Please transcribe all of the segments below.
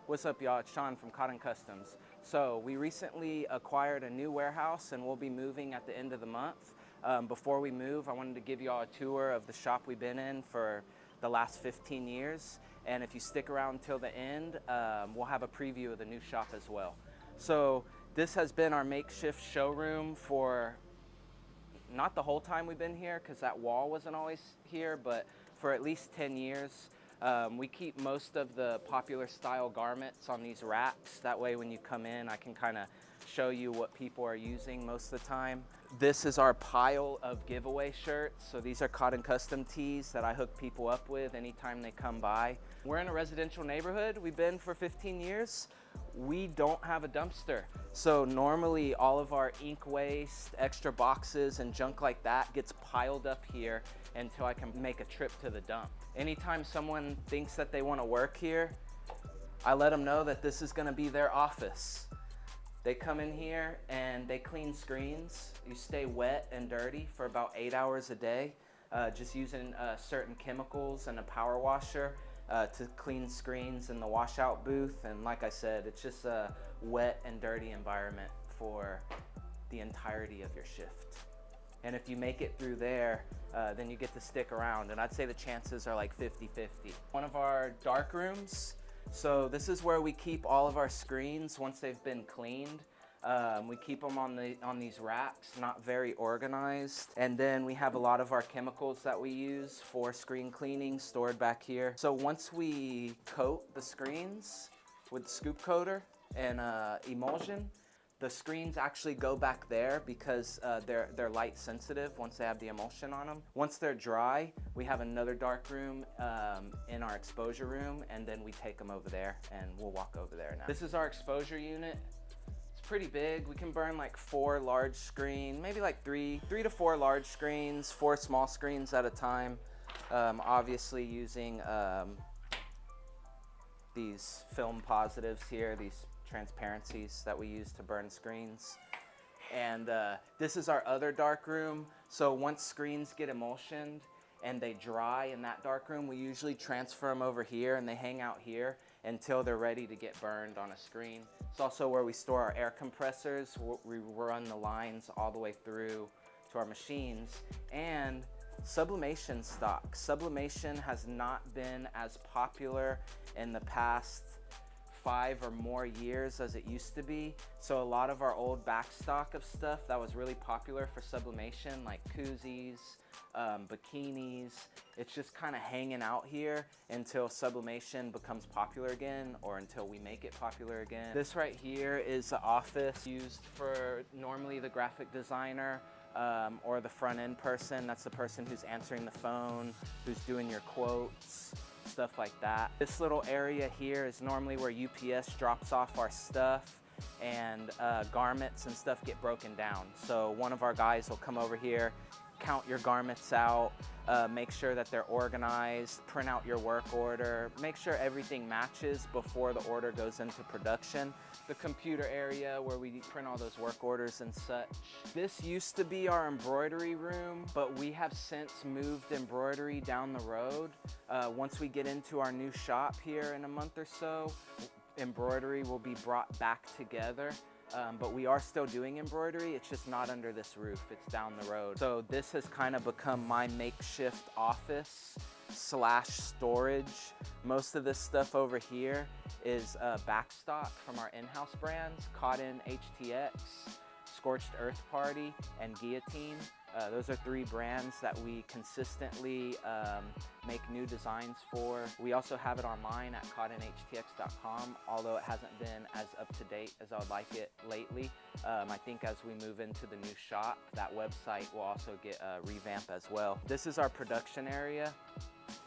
What's up, y'all? It's Sean from Cotton Customs. So we recently acquired a new warehouse and we'll be moving at the end of the month. Before we move, I wanted to give y'all a tour of the shop we've been in for the last 15 years. And if you stick around till the end, we'll have a preview of the new shop as well. So this has been our makeshift showroom for not the whole time we've been here, because that wall wasn't always here, but for at least 10 years. We keep most of the popular style garments on these racks. That way when you come in, I can kind of show you what people are using most of the time. This is our pile of giveaway shirts. So these are Cotton Custom tees that I hook people up with anytime they come by. We're in a residential neighborhood. We've been for 15 years. We don't have a dumpster. So normally all of our ink waste, extra boxes and junk like that gets piled up here until I can make a trip to the dump. Anytime someone thinks that they want to work here, I let them know that this is going to be their office. They come in here and they clean screens. You stay wet and dirty for about 8 hours a day, just using certain chemicals and a power washer to clean screens in the washout booth. And like I said, it's just a wet and dirty environment for the entirety of your shift. And if you make it through there, then you get to stick around. And I'd say the chances are like 50-50. One of our dark rooms. So this is where we keep all of our screens once they've been cleaned. We keep them on these racks, not very organized. And then we have a lot of our chemicals that we use for screen cleaning stored back here. So once we coat the screens with scoop coater and emulsion, the screens actually go back there because they're light sensitive once they have the emulsion on them. Once they're dry, we have another dark room in our exposure room, and then we take them over there and we'll walk over there now. This is our exposure unit. It's pretty big. We can burn like 4 large screen, maybe like three to 4 large screens, 4 small screens at a time. Obviously using these film positives here, these transparencies that we use to burn screens. And this is our other dark room. So once screens get emulsioned and they dry in that dark room, we usually transfer them over here and they hang out here until they're ready to get burned on a screen. It's also where we store our air compressors. We run the lines all the way through to our machines. And sublimation stock. Sublimation has not been as popular in the past 5 or more years as it used to be. So a lot of our old back stock of stuff that was really popular for sublimation, like koozies, bikinis, it's just kind of hanging out here until sublimation becomes popular again, or until we make it popular again. This right here is the office used for normally the graphic designer or the front end person. That's the person who's answering the phone, who's doing your quotes, stuff like that. This little area here is normally where UPS drops off our stuff, and garments and stuff get broken down. So one of our guys will come over here, count your garments out, make sure that they're organized, print out your work order, make sure everything matches before the order goes into production. The computer area where we print all those work orders and such. This used to be our embroidery room, but we have since moved embroidery down the road. Once we get into our new shop here in a month or so, embroidery will be brought back together. But we are still doing embroidery. It's just not under this roof. It's down the road. So this has kind of become my makeshift office / storage. Most of this stuff over here is backstock from our in-house brands, Cotton HTX, Scorched Earth Party, and Guillotine. Those are 3 brands that we consistently make new designs for. We also have it online at cottonhtx.com, although it hasn't been as up to date as I would like it lately. I think as we move into the new shop, that website will also get a revamp as well. This is our production area.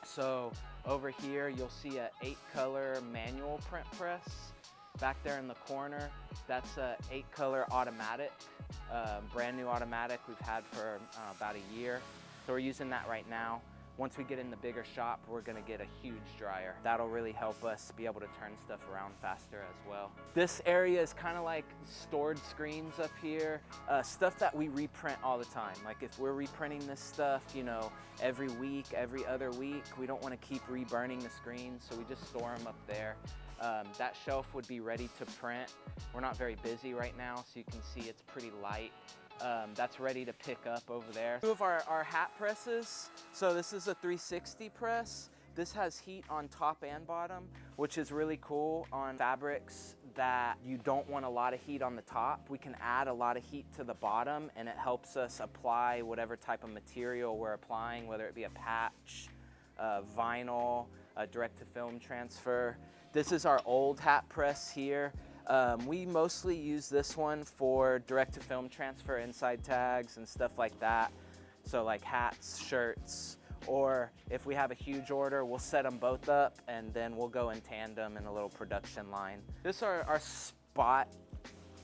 So over here, you'll see a 8-color manual print press. Back there in the corner, that's a 8-color automatic, brand new automatic we've had for about a year. So we're using that right now. Once we get in the bigger shop, we're gonna get a huge dryer. That'll really help us be able to turn stuff around faster as well. This area is kind of like stored screens up here, stuff that we reprint all the time. Like if we're reprinting this stuff, you know, every week, every other week, we don't want to keep reburning the screens, so we just store them up there. That shelf would be ready to print. We're not very busy right now, so you can see it's pretty light. That's ready to pick up over there. Two of our hat presses. So this is a 360 press. This has heat on top and bottom, which is really cool on fabrics that you don't want a lot of heat on the top. We can add a lot of heat to the bottom, and it helps us apply whatever type of material we're applying, whether it be a patch, vinyl, direct-to-film transfer. This is our old hat press here. We mostly use this one for direct-to-film transfer, inside tags and stuff like that. So like hats, shirts, or if we have a huge order, we'll set them both up and then we'll go in tandem in a little production line. This is our spot.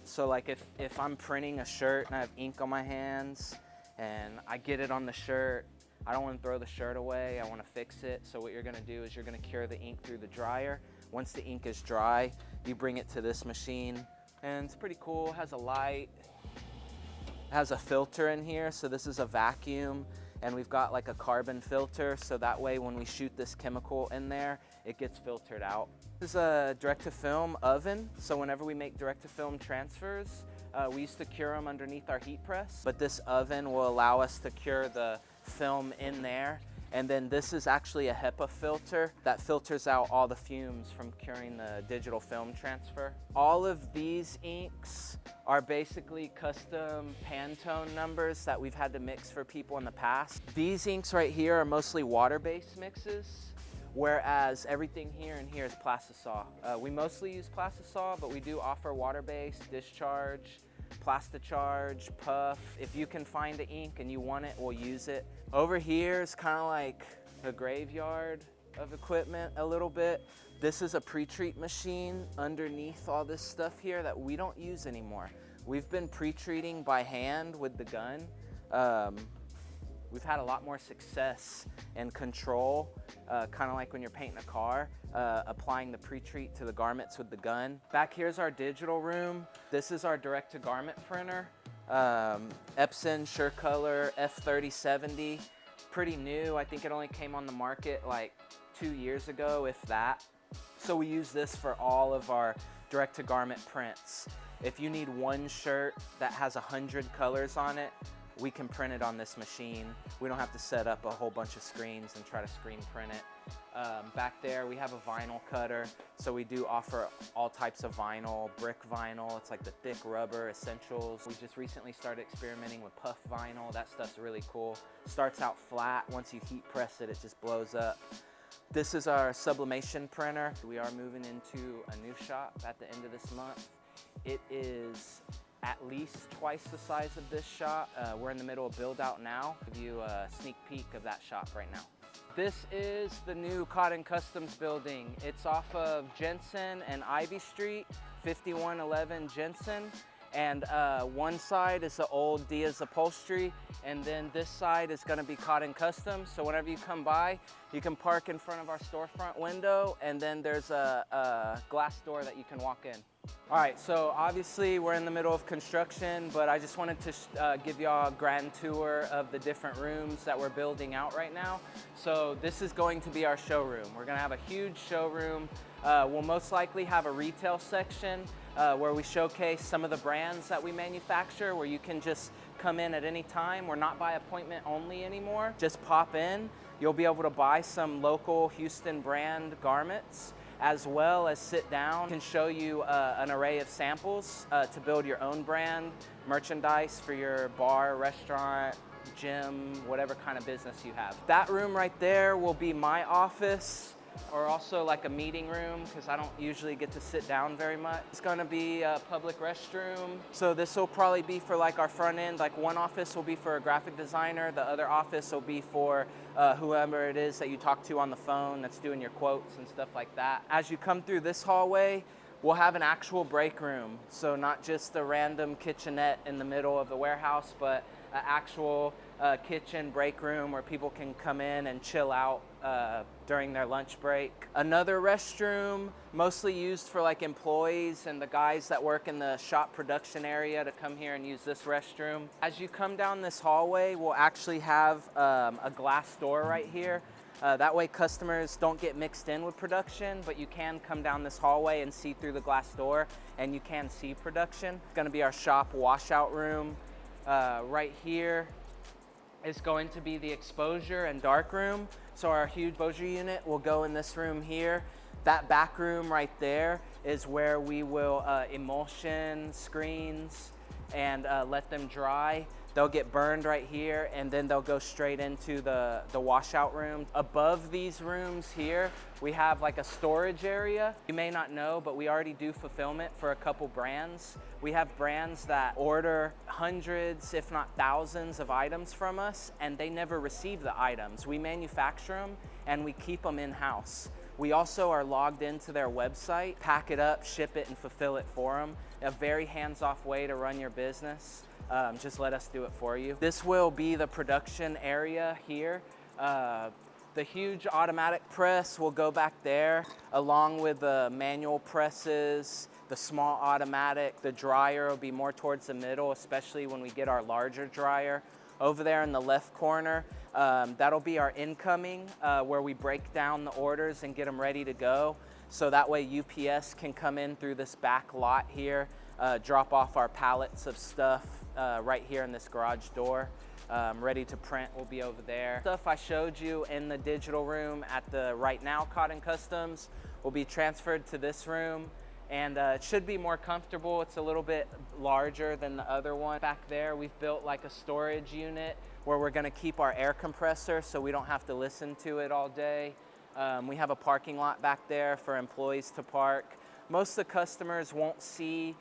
So like if I'm printing a shirt and I have ink on my hands and I get it on the shirt, I don't want to throw the shirt away, I want to fix it. So what you're going to do is you're going to cure the ink through the dryer. Once the ink is dry, you bring it to this machine, and it's pretty cool. It has a light, it has a filter in here, so this is a vacuum, and we've got like a carbon filter, so that way when we shoot this chemical in there, it gets filtered out. This is a direct-to-film oven, so whenever we make direct-to-film transfers, we used to cure them underneath our heat press, but this oven will allow us to cure the film in there. And then this is actually a HEPA filter that filters out all the fumes from curing the digital film transfer. All of these inks are basically custom Pantone numbers that we've had to mix for people in the past. These inks right here are mostly water-based mixes, whereas everything here and here is Plastisol. We mostly use Plastisol, but we do offer water-based, discharge, Plasticharge, Puff. If you can find the ink and you want it, we'll use it. Over here is kind of like a graveyard of equipment a little bit. This is a pre-treat machine underneath all this stuff here that we don't use anymore. We've been pre-treating by hand with the gun. We've had a lot more success and control, kind of like when you're painting a car, applying the pre-treat to the garments with the gun. Back here's our digital room. This is our direct-to-garment printer. Epson SureColor F3070, pretty new. I think it only came on the market like 2 years ago, if that. So we use this for all of our direct-to-garment prints. If you need one shirt that has 100 colors on it, we can print it on this machine. We don't have to set up a whole bunch of screens and try to screen print it. Back there we have a vinyl cutter, so we do offer all types of vinyl, brick vinyl, it's like the thick rubber essentials. We just recently started experimenting with puff vinyl. That stuff's really cool. Starts out flat, once you heat press it, it just blows up. This is our sublimation printer. We are moving into a new shop at the end of this month. It is at least twice the size of this shop. We're in the middle of build out now. I'll give you a sneak peek of that shop right now. This is the new Cotton Customs building. It's off of Jensen and Ivy Street, 5111 Jensen. And one side is the old Diaz Upholstery, and then this side is gonna be Cotton Customs. So whenever you come by, you can park in front of our storefront window, and then there's a glass door that you can walk in. All right, so obviously we're in the middle of construction, but I just wanted to give y'all a grand tour of the different rooms that we're building out right now. So this is going to be our showroom. We're gonna have a huge showroom. We'll most likely have a retail section where we showcase some of the brands that we manufacture, where you can just come in at any time. We're not by appointment only anymore. Just pop in. You'll be able to buy some local Houston brand garments, as well as sit down and show you an array of samples to build your own brand merchandise for your bar, restaurant, gym, whatever kind of business you have. That room right there will be my office, or also like a meeting room, because I don't usually get to sit down very much. It's gonna be a public restroom. So this will probably be for like our front end. Like one office will be for a graphic designer. The other office will be for whoever it is that you talk to on the phone that's doing your quotes and stuff like that. As you come through this hallway, we'll have an actual break room. So not just a random kitchenette in the middle of the warehouse, but an actual kitchen break room where people can come in and chill out during their lunch break. Another restroom, mostly used for like employees and the guys that work in the shop production area to come here and use this restroom. As you come down this hallway, we'll actually have a glass door right here. That way customers don't get mixed in with production, but you can come down this hallway and see through the glass door, and you can see production. It's gonna be our shop washout room. Right here is going to be the exposure and dark room. So our huge exposure unit will go in this room here. That back room right there is where we will emulsion screens and let them dry. They'll get burned right here, and then they'll go straight into the washout room. Above these rooms here, we have like a storage area. You may not know, but we already do fulfillment for a couple brands. We have brands that order hundreds, if not thousands of items from us, and they never receive the items. We manufacture them and we keep them in-house. We also are logged into their website, pack it up, ship it, and fulfill it for them. A very hands-off way to run your business. Just let us do it for you. This will be the production area here. The huge automatic press will go back there, along with the manual presses, the small automatic. The dryer will be more towards the middle, especially when we get our larger dryer. Over there in the left corner, that'll be our incoming, where we break down the orders and get them ready to go. So that way UPS can come in through this back lot here, drop off our pallets of stuff right here in this garage door. Ready to print will be over there. Stuff I showed you in the digital room at the Right Now Cotton Customs will be transferred to this room, and it should be more comfortable. It's a little bit larger than the other one. Back there we've built like a storage unit where we're gonna keep our air compressor so we don't have to listen to it all day. We have a parking lot back there for employees to park. Most of the customers won't see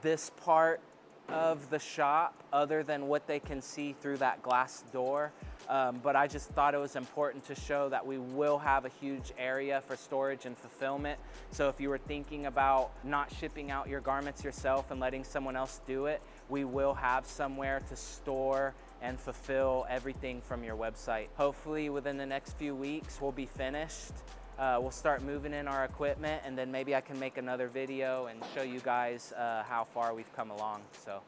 this part of the shop other than what they can see through that glass door. But I just thought it was important to show that we will have a huge area for storage and fulfillment. So if you were thinking about not shipping out your garments yourself and letting someone else do it, we will have somewhere to store and fulfill everything from your website. Hopefully within the next few weeks we'll be finished. We'll start moving in our equipment, and then maybe I can make another video and show you guys how far we've come along. So.